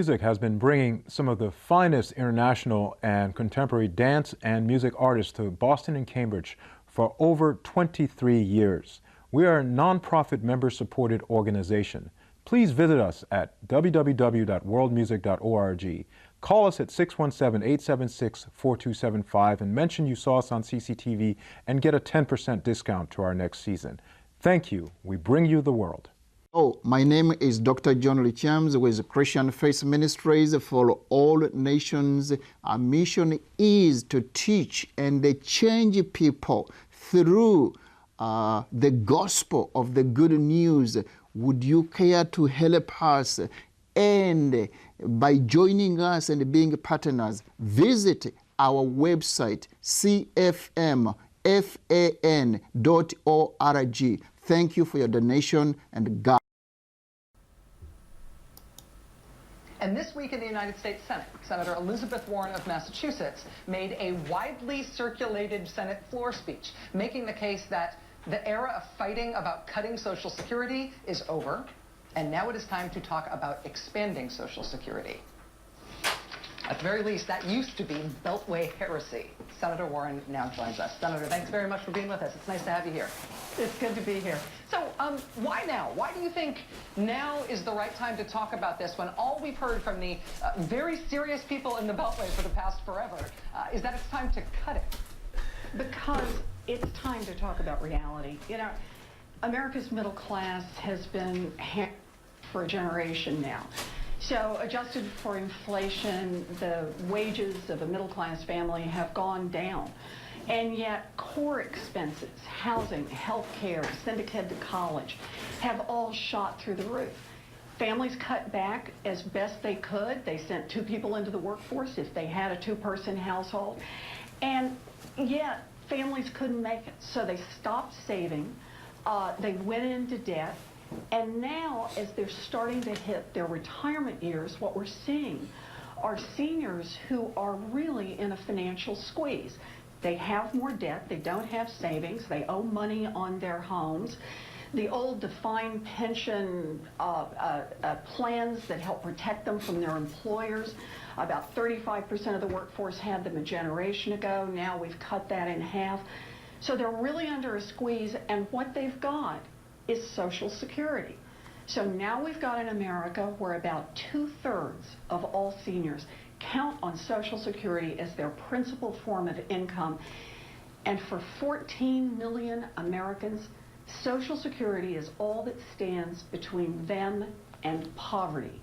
Music has been bringing some of the finest international and contemporary dance and music artists to Boston and Cambridge for over 23 years. We are a nonprofit member-supported organization. Please visit us at www.worldmusic.org. Call us at 617-876-4275 and mention you saw us on CCTV and get a 10% discount to our next season. Thank you. We bring you the world. Oh, my name is Dr. John Lichiams with Christian Faith Ministries for All Nations. Our mission is to teach and change people through the gospel of the good news. Would you care to help us? And by joining us and being partners, visit our website, cfmfan.org. Thank you for your donation, and God. And this week in the United States Senate, Senator Elizabeth Warren of Massachusetts made a widely circulated Senate floor speech, making the case that the era of fighting about cutting Social Security is over, and now it is time to talk about expanding Social Security. At the very least, that used to be Beltway heresy. Senator Warren now joins us. Senator, thanks very much for being with us. It's nice to have you here. It's good to be here. So, why now? Why do you think now is the right time to talk about this when all we've heard from the very serious people in the Beltway for the past forever is that it's time to cut it? Because it's time to talk about reality. You know, America's middle class has been hammered for a generation now. So adjusted for inflation, the wages of a middle-class family have gone down. And yet core expenses, housing, health care, send a kid to college, have all shot through the roof. Families cut back as best they could. They sent 2 people into the workforce if they had a 2-person household. And yet families couldn't make it. So they stopped saving. They went into debt. And now, as they're starting to hit their retirement years, what we're seeing are seniors who are really in a financial squeeze. They have more debt, they don't have savings, they owe money on their homes. The old defined pension plans that help protect them from their employers, about 35% of the workforce had them a generation ago. Now we've cut that in half. So they're really under a squeeze, and what they've got is Social Security. So now we've got in America where about 2/3 of all seniors count on Social Security as their principal form of income. And for 14 million Americans, Social Security is all that stands between them and poverty.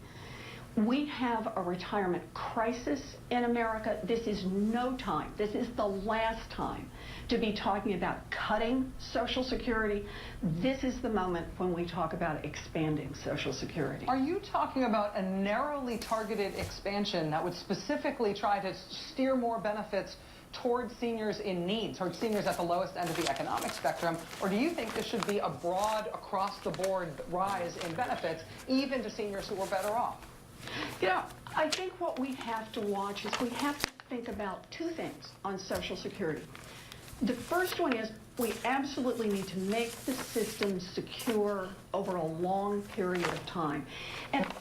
We have a retirement crisis in America. This is no time. This is the last time to be talking about cutting Social Security. This is the moment when we talk about expanding Social Security. Are you talking about a narrowly targeted expansion that would specifically try to steer more benefits towards seniors in need, towards seniors at the lowest end of the economic spectrum? Or do you think this should be a broad, across-the-board rise in benefits, even to seniors who are better off? You know, I think what we have to watch is we have to think about 2 things on Social Security. The first one is we absolutely need to make the system secure over a long period of time. And I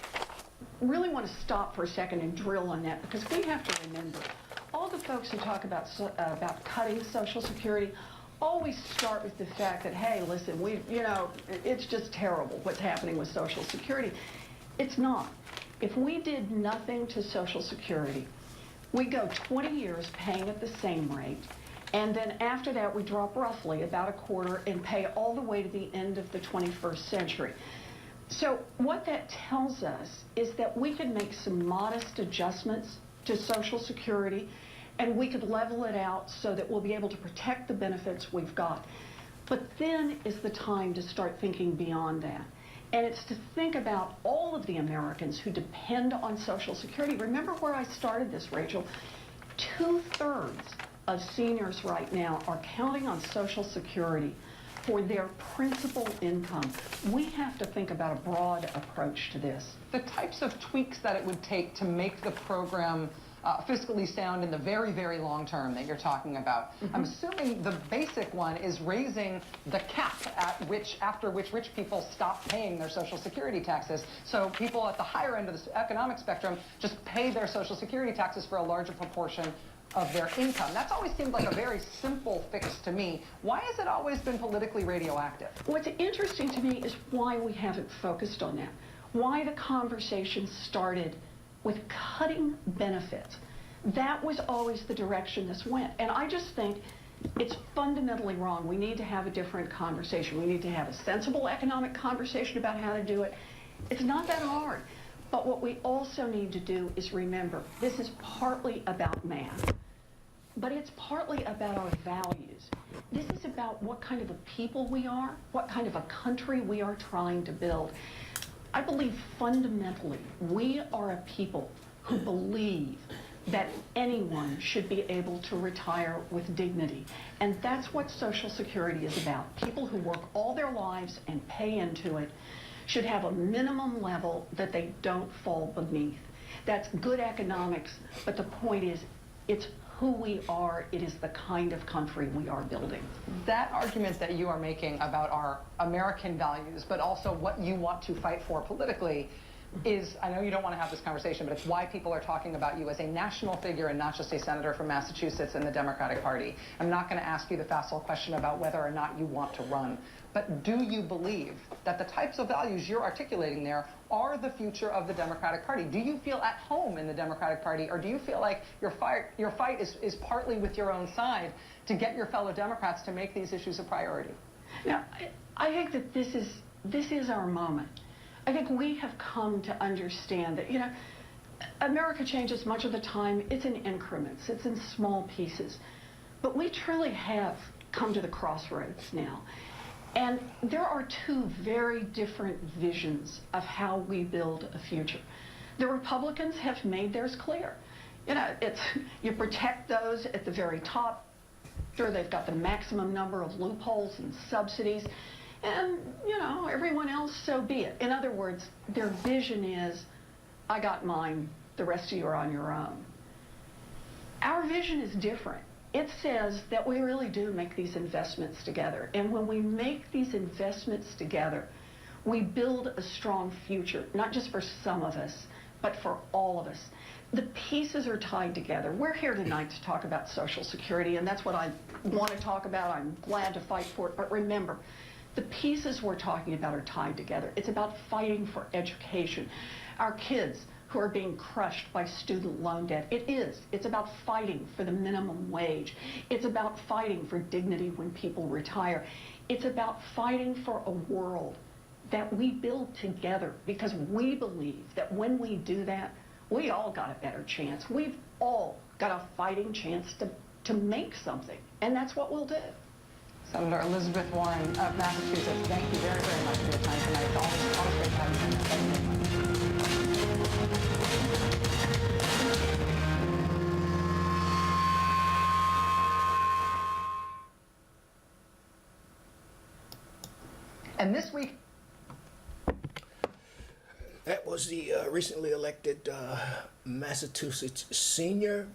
really want to stop for a second and drill on that, because we have to remember, all the folks who talk about cutting Social Security always start with the fact that, hey, listen, it's just terrible what's happening with Social Security. It's not. If we did nothing to Social Security, we go 20 years paying at the same rate, and then after that we drop roughly about 1/4 and pay all the way to the end of the 21st century. So what that tells us is that we could make some modest adjustments to Social Security, and we could level it out so that we'll be able to protect the benefits we've got. But then is the time to start thinking beyond that. And it's to think about all of the Americans who depend on Social Security. Remember where I started this, Rachel. 2/3 of seniors right now are counting on Social Security for their principal income. We have to think about a broad approach to this. The types of tweaks that it would take to make the program fiscally sound in the very, very long term that you're talking about. I'm assuming the basic one is raising the cap after which rich people stop paying their Social Security taxes. So people at the higher end of the economic spectrum just pay their Social Security taxes for a larger proportion of their income. That's always seemed like a very simple fix to me. Why has it always been politically radioactive? What's interesting to me is why we haven't focused on that. Why the conversation started with cutting benefits. That was always the direction this went. And I just think it's fundamentally wrong. We need to have a different conversation. We need to have a sensible economic conversation about how to do it. It's not that hard. But what we also need to do is remember, this is partly about math, but it's partly about our values. This is about what kind of a people we are, what kind of a country we are trying to build. I believe fundamentally we are a people who believe that anyone should be able to retire with dignity. And that's what Social Security is about. People who work all their lives and pay into it should have a minimum level that they don't fall beneath. That's good economics, but the point is, it's who we are, it is the kind of country we are building. That argument that you are making about our American values, but also what you want to fight for politically, is, I know you don't want to have this conversation, but it's why people are talking about you as a national figure and not just a senator from Massachusetts in the Democratic Party. I'm not going to ask you the facile question about whether or not you want to run, but do you believe that the types of values you're articulating there are the future of the Democratic Party? Do you feel at home in the Democratic Party, or do you feel like your fight is partly with your own side to get your fellow Democrats to make these issues a priority? Now, I think that this is our moment. I think we have come to understand that, you know, America changes much of the time. It's in increments. It's in small pieces. But we truly have come to the crossroads now. And there are two very different visions of how we build a future. The Republicans have made theirs clear. You know, it's you protect those at the very top. Sure, they've got the maximum number of loopholes and subsidies. And, you know, everyone else, so be it. In other words, their vision is, I got mine, the rest of you are on your own. Our vision is different. It says that we really do make these investments together. And when we make these investments together, we build a strong future, not just for some of us, but for all of us. The pieces are tied together. We're here tonight to talk about Social Security, and that's what I want to talk about. I'm glad to fight for it. But remember, the pieces we're talking about are tied together. It's about fighting for education. Our kids who are being crushed by student loan debt. It's about fighting for the minimum wage. It's about fighting for dignity when people retire. It's about fighting for a world that we build together, because we believe that when we do that, we all got a better chance. We've all got a fighting chance to make something, and that's what we'll do. Senator Elizabeth Warren of Massachusetts, thank you very, very much for your time tonight. It's always great to have you. Thank you very much. And this week, that was the recently elected Massachusetts senior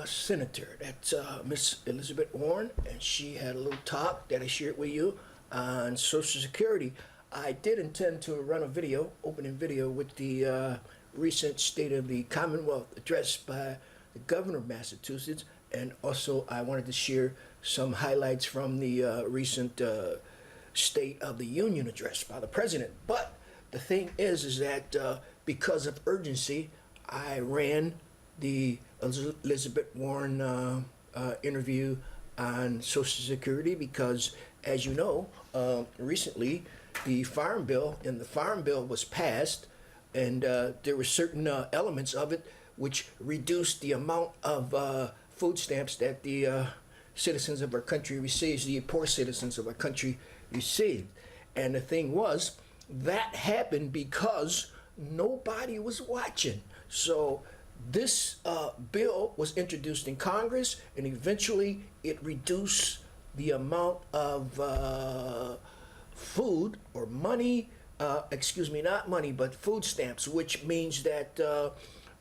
senator. That's Miss Elizabeth Warren, and she had a little talk that I shared with you on Social Security. I did intend to run a video, opening video, with the recent State of the Commonwealth address by the governor of Massachusetts, and also I wanted to share some highlights from the recent State of the Union address by the president. But the thing is that because of urgency, I ran the Elizabeth Warren interview on Social Security because, as you know, recently the Farm Bill was passed, and there were certain elements of it which reduced the amount of food stamps that the citizens of our country receives, the poor citizens of our country received. And the thing was, that happened because nobody was watching. So this bill was introduced in Congress, and eventually it reduced the amount of food or money, not money, but food stamps, which means that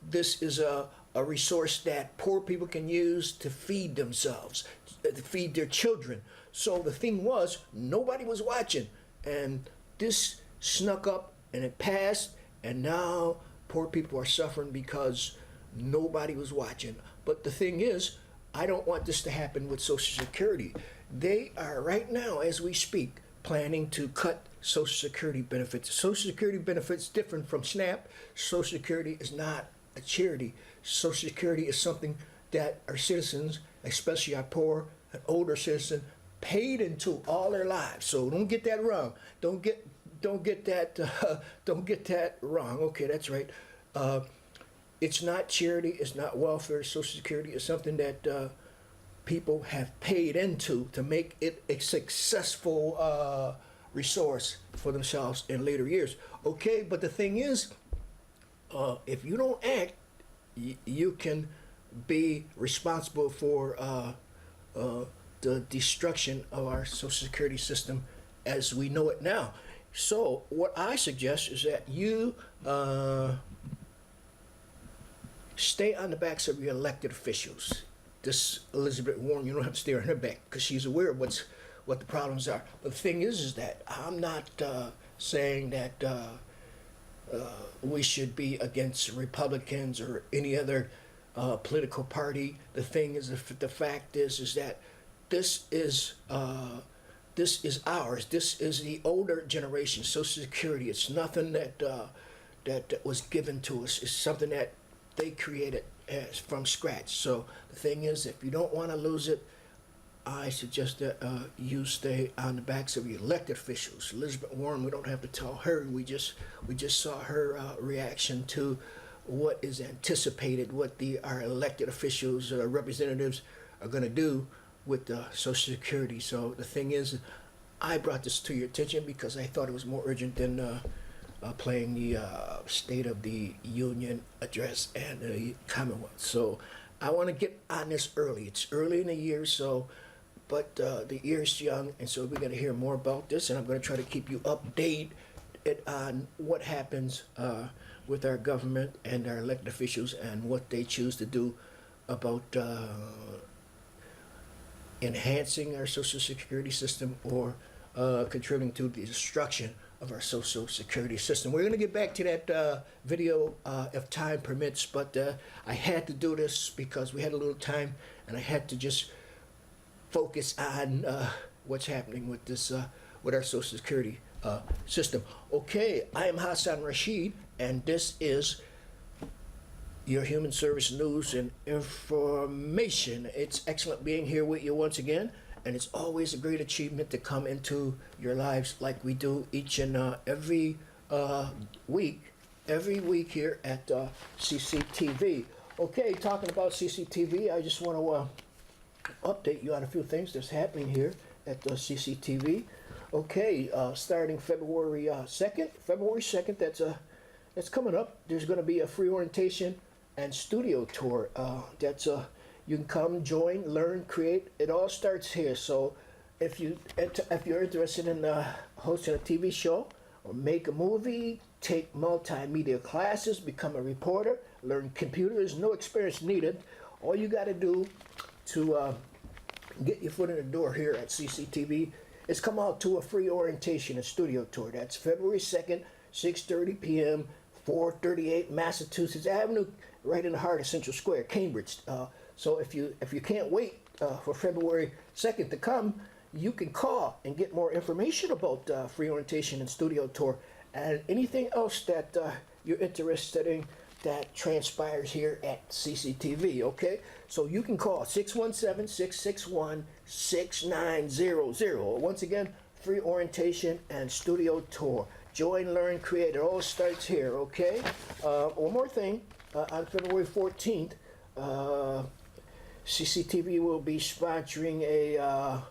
this is a a resource that poor people can use to feed themselves, to feed their children. So the thing was, nobody was watching, and this snuck up and it passed, and now poor people are suffering because nobody was watching. But the thing is, I don't want this to happen with Social Security. They are right now, as we speak, planning to cut Social Security benefits. Social Security benefits different from SNAP. Social Security is not a charity. Social Security is something that our citizens, especially our poor and older citizens, paid into all their lives. So don't get that wrong. Don't get that wrong. Okay, that's right. It's not charity. It's not welfare. Social Security is something that people have paid into to make it a successful resource for themselves in later years. Okay, but the thing is, if you don't act, you can be responsible for the destruction of our Social Security system as we know it now. So what I suggest is that you stay on the backs of your elected officials. This Elizabeth Warren, you don't have to stay on her back because she's aware of what the problems are. But the thing is that I'm not saying that we should be against Republicans or any other political party. The thing is, the fact is that this is ours. This is the older generation, Social Security. It's nothing that was given to us. It's something that they created from scratch. So the thing is, if you don't want to lose it, I suggest that you stay on the backs of your elected officials. Elizabeth Warren, we don't have to tell her. We just saw her reaction to what is anticipated, what our elected officials, representatives are going to do with Social Security. So the thing is, I brought this to your attention because I thought it was more urgent than playing the State of the Union address and the Commonwealth. So I want to get on this early. It's early in the year, but the year is young, and so we're going to hear more about this, and I'm going to try to keep you updated on what happens with our government and our elected officials and what they choose to do about enhancing our Social Security system or contributing to the destruction of our Social Security system. We're going to get back to that video if time permits, but I had to do this because we had a little time, and I had to just focus on what's happening with this, with our Social Security system. Okay, I am Hassan Rashid, and this is your Human Service News and Information. It's excellent being here with you once again, and it's always a great achievement to come into your lives like we do each and every week here at CCTV. Okay, talking about CCTV, I just want to update you on a few things that's happening here at CCTV. Okay, starting February 2nd, that's coming up. There's going to be a free orientation and studio tour. You can come, join, learn, create. It all starts here. So if you're interested in hosting a TV show or make a movie, take multimedia classes, become a reporter, learn computers, no experience needed. All you got to do to get your foot in the door here at CCTV is come out to a free orientation and studio tour. That's February 2nd, 6:30 p.m., 438 Massachusetts Avenue, right in the heart of Central Square, Cambridge. So if you can't wait for February 2nd to come, you can call and get more information about free orientation and studio tour and anything else that you're interested in that transpires here at CCTV, okay? So you can call 617-661-6900. Once again, free orientation and studio tour. Join, learn, create. It all starts here, okay? One more thing. On February 14th, CCTV will be sponsoring a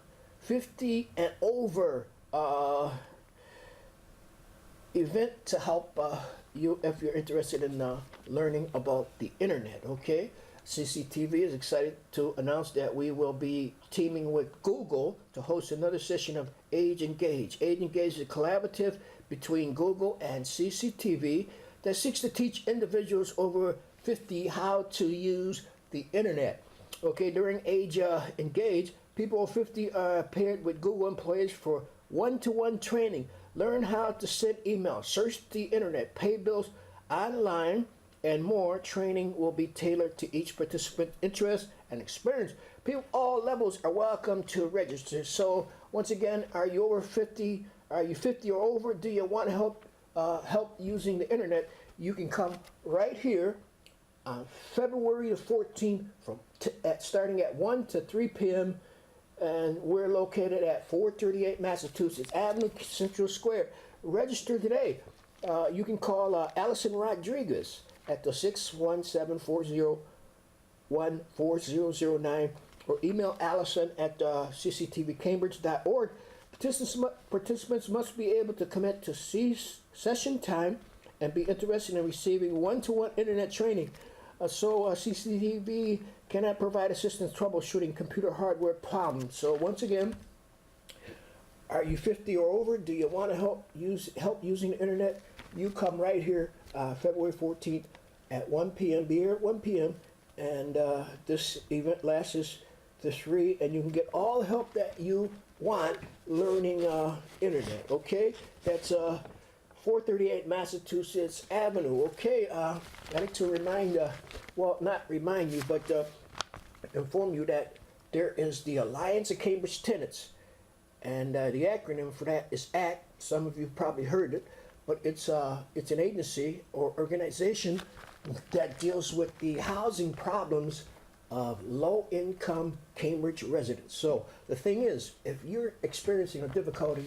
50 and over event to help you if you're interested in learning about the internet, okay? CCTV is excited to announce that we will be teaming with Google to host another session of Age Engage. Age Engage is a collaborative between Google and CCTV that seeks to teach individuals over 50 how to use the internet. Okay, during Age Engage, people over 50 are paired with Google employees for one-to-one training. Learn how to send emails, search the internet, pay bills online, and more. Training will be tailored to each participant's interest and experience. People all levels are welcome to register. So once again, are you over 50? Are you 50 or over? Do you want help using the internet? You can come right here on February the 14th starting at 1 to 3 p.m. and we're located at 438 Massachusetts Avenue, Central Square. Register today. You can call Allison Rodriguez at the 617-401-4009 or email Allison at cctvcambridge.org. Participants must be able to commit to session time and be interested in receiving one-to-one internet training. CCTV cannot provide assistance troubleshooting computer hardware problems. So once again, are you 50 or over? Do you want to help using the internet? You come right here February 14th at 1 p.m. Be here at 1 p.m. And this event lasts to 3, and you can get all the help that you want learning internet. Okay, that's 438 Massachusetts Avenue. Okay, I'd like to remind, well, not remind you, but inform you that there is the Alliance of Cambridge Tenants, and the acronym for that is ACT. Some of you probably heard it, but it's an agency or organization that deals with the housing problems of low-income Cambridge residents. So the thing is, if you're experiencing a difficulty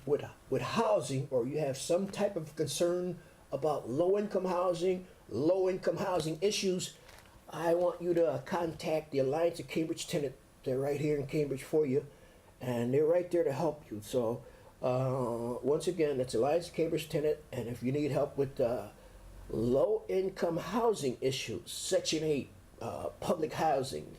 with housing, or you have some type of concern about low-income housing issues, I want you to contact the Alliance of Cambridge Tenant. They're right here in Cambridge for you, and they're right there to help you. So once again, that's Alliance of Cambridge Tenant, and if you need help with low-income housing issues, Section 8, public housing,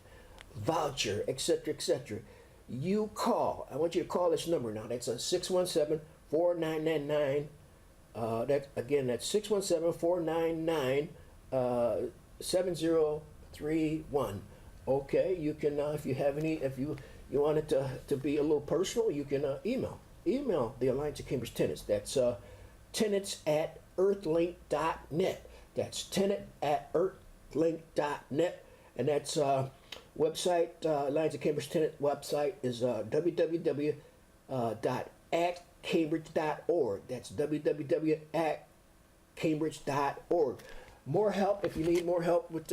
voucher, etc., etc., you call. I want you to call this number now. That's a 617-4999. That's 617-499-7031. Okay, you can if you have any, if you want it to be a little personal, you can email the Alliance of Cambridge Tenants. That's tenants@earthlink.net. That's tenant@earthlink.net, and that's website, Alliance of Cambridge Tenant website is www.actcambridge.org. That's www.actcambridge.org. More help if you need more help with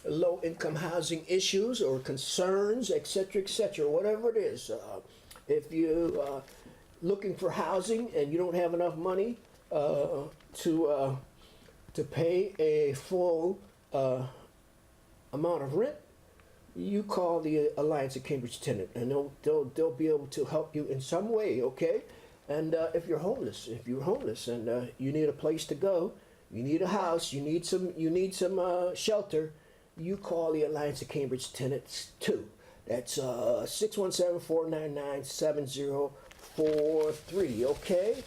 low-income housing issues or concerns, etc., whatever it is. If you looking for housing and you don't have enough money to pay a full amount of rent, you call the Alliance of Cambridge Tenant, and they'll be able to help you in some way. Okay, and if you're homeless and you need a place to go, you need a house, you need some shelter, you call the Alliance of Cambridge Tenants too. That's 617-499-7043. Okay.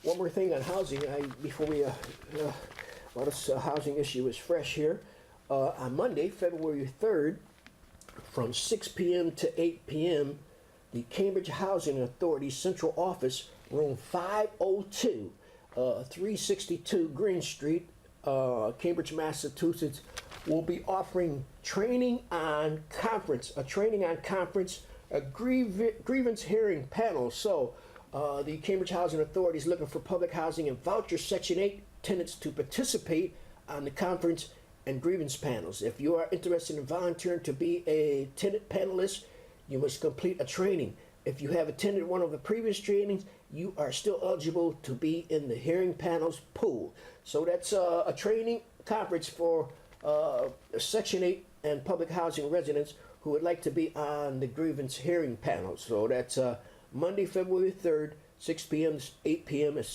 One more thing on housing. Before we while this housing issue is fresh here. On Monday, February 3rd, from 6 p.m. to 8 p.m., the Cambridge Housing Authority Central Office, room 502, 362 Green Street, Cambridge, Massachusetts, will be offering a training on conference, a grievance hearing panel. So the Cambridge Housing Authority is looking for public housing and voucher Section 8 tenants to participate on the conference and grievance panels. If you are interested in volunteering to be a tenant panelist, you must complete a training. If you have attended one of the previous trainings, you are still eligible to be in the hearing panels pool. So that's a training conference for Section 8 and public housing residents who would like to be on the grievance hearing panel. So that's Monday, February 3rd, 6 p.m. to 8 p.m. at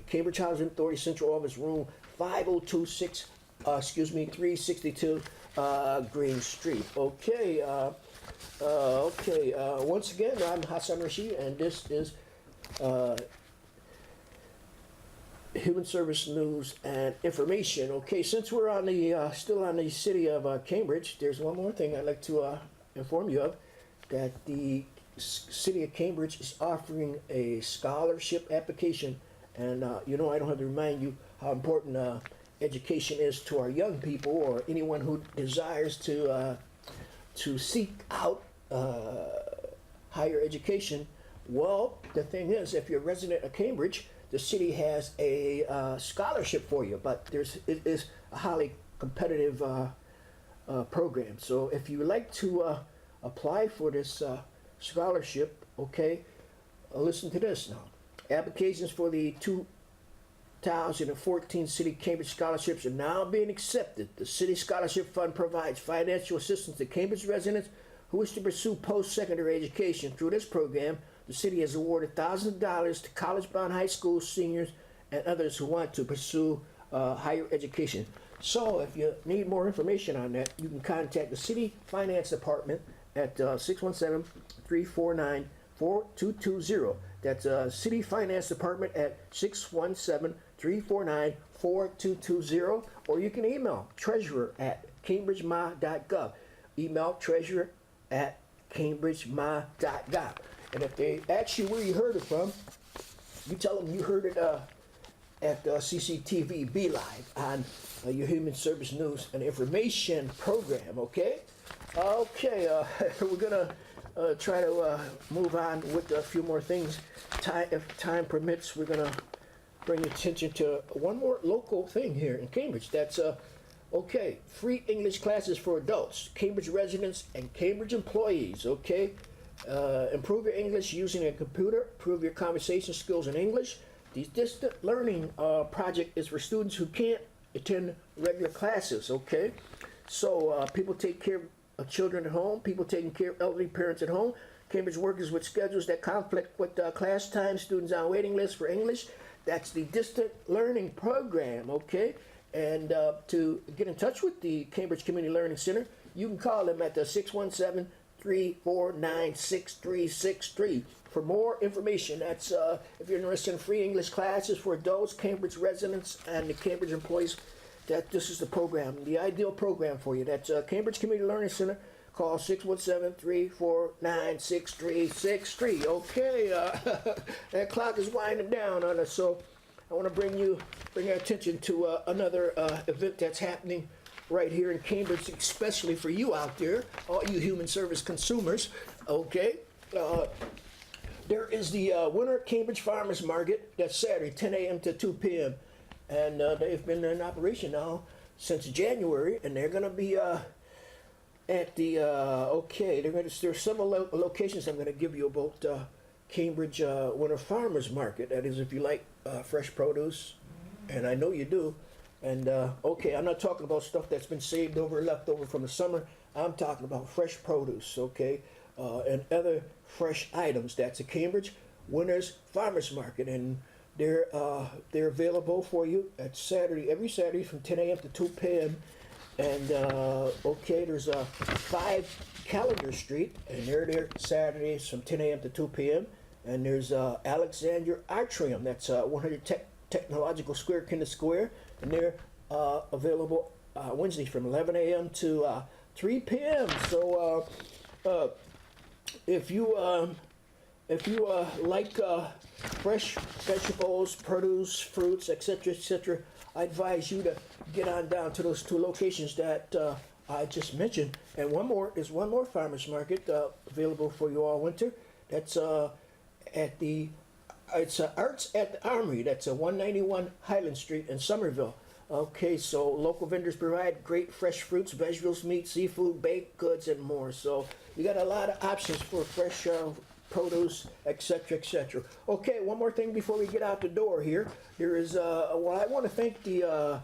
Cambridge Housing Authority Central Office, room 362 Green Street. Okay. Once again, I'm Hassan Rashid, and this is Human Service News and Information. Okay, since we're on the still on the city of Cambridge, there's one more thing I'd like to inform you of, that the city of Cambridge is offering a scholarship application. And you know, I don't have to remind you how important education is to our young people or anyone who desires to seek out higher education. Well, the thing is, if you're a resident of Cambridge, the city has a scholarship for you, but it is a highly competitive program. So if you would like to apply for this scholarship, okay, listen to this now. Applications for the 2014 City Cambridge scholarships are now being accepted. The City Scholarship Fund provides financial assistance to Cambridge residents who wish to pursue post-secondary education. Through this program, the city has awarded thousands of dollars to college-bound high school seniors and others who want to pursue higher education. So if you need more information on that, you can contact the City Finance Department at 617-349-4220. That's City Finance Department at 617-349-4220. Or you can email treasurer@cambridgema.gov. Email treasurer@cambridgema.gov. And if they ask you where you heard it from, you tell them you heard it at CCTV Be Live on your Human Service News and Information program, okay? Okay, we're gonna try to move on with a few more things. If time permits, we're gonna bring attention to one more local thing here in Cambridge. That's okay, free English classes for adults, Cambridge residents and Cambridge employees, okay? Improve your English using a computer, improve your conversation skills in English. The distant learning project is for students who can't attend regular classes, okay? So people take care of children at home, people taking care of elderly parents at home. Cambridge workers with schedules that conflict with class time, students on waiting lists for English. That's the distant learning program, okay? And to get in touch with the Cambridge Community Learning Center, you can call them at the 617-349-6363 for more information. That's if you're interested in free English classes for adults, Cambridge residents, and the Cambridge employees. That this is the program, the ideal program for you. That's Cambridge Community Learning Center. Call 617-349-6363. Okay, that clock is winding down on us, so I want to bring your attention to another event that's happening right here in Cambridge, especially for you out there, all you human service consumers. Okay, there is the Winter Cambridge Farmers Market. That's Saturday, 10 a.m. to 2 p.m. And they've been in operation now since January, and they're going to be at the there's several locations I'm going to give you about Cambridge Winter Farmers Market. That is, if you like fresh produce, and I know you do. And okay, I'm not talking about stuff that's been saved over, left over from the summer. I'm talking about fresh produce, okay, and other fresh items. That's a Cambridge Winter's Farmers Market, and they're available for you at Saturday, every Saturday from 10 a.m. to 2 p.m. And okay, there's 5 Calendar Street, and they're there Saturdays from 10 a.m. to 2 p.m. And there's Alexander Atrium, that's 100 Technological Square, Kenneth Square, and they're available Wednesday from 11 a.m. to 3 p.m. So if you like fresh vegetables, produce, fruits, etc., I advise you to get on down to those 2 locations that I just mentioned. And one more farmers market available for you all winter. That's it's Arts at the Armory. That's 191 Highland Street in Somerville. Okay, so local vendors provide great fresh fruits, vegetables, meat, seafood, baked goods, and more. So you got a lot of options for fresh produce, etc. Okay, one more thing before we get out the door here. There is well, I want to thank the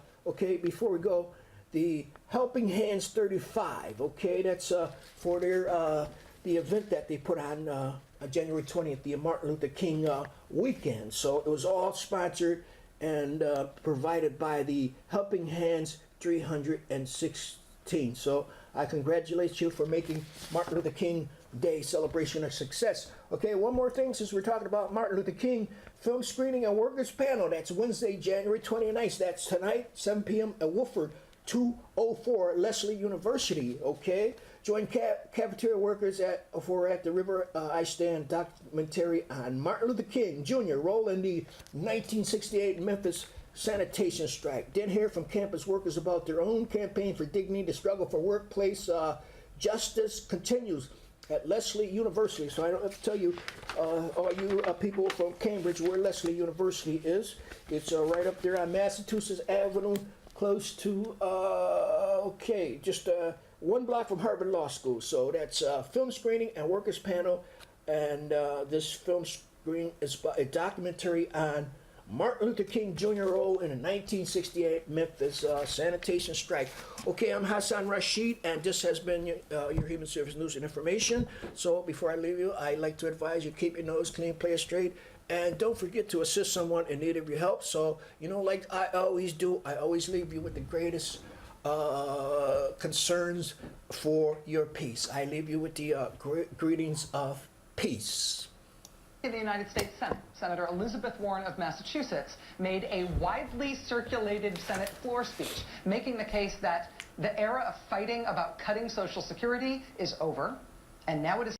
before we go, the Helping Hands 35. Okay, that's for their the event that they put on January 20th, the Martin Luther King weekend. So it was all sponsored and provided by the Helping Hands 316. So I congratulate you for making Martin Luther King Day celebration of success. Okay, one more thing since we're talking about Martin Luther King, film screening and workers panel. That's Wednesday, January 29th. That's tonight, 7 p.m. at Woodford, 204 Lesley University. Okay, join cafeteria workers at the River I Stand documentary on Martin Luther King Jr. role in the 1968 Memphis sanitation strike. Then hear from campus workers about their own campaign for dignity. The struggle for workplace justice continues at Lesley University. So I don't have to tell you, all you people from Cambridge, where Lesley University is. It's right up there on Massachusetts Avenue, close to, just 1 block from Harvard Law School. So that's film screening and workers panel. And this film screening is a documentary on Martin Luther King Jr. role in the 1968 Memphis sanitation strike. Okay, I'm Hassan Rashid, and this has been your Human Service News and Information. So before I leave you, I'd like to advise you keep your nose clean, play it straight, and don't forget to assist someone in need of your help. So, like I always do, I always leave you with the greatest concerns for your peace. I leave you with the greetings of peace. In the United States Senate, Senator Elizabeth Warren of Massachusetts made a widely circulated Senate floor speech, making the case that the era of fighting about cutting Social Security is over, and now it is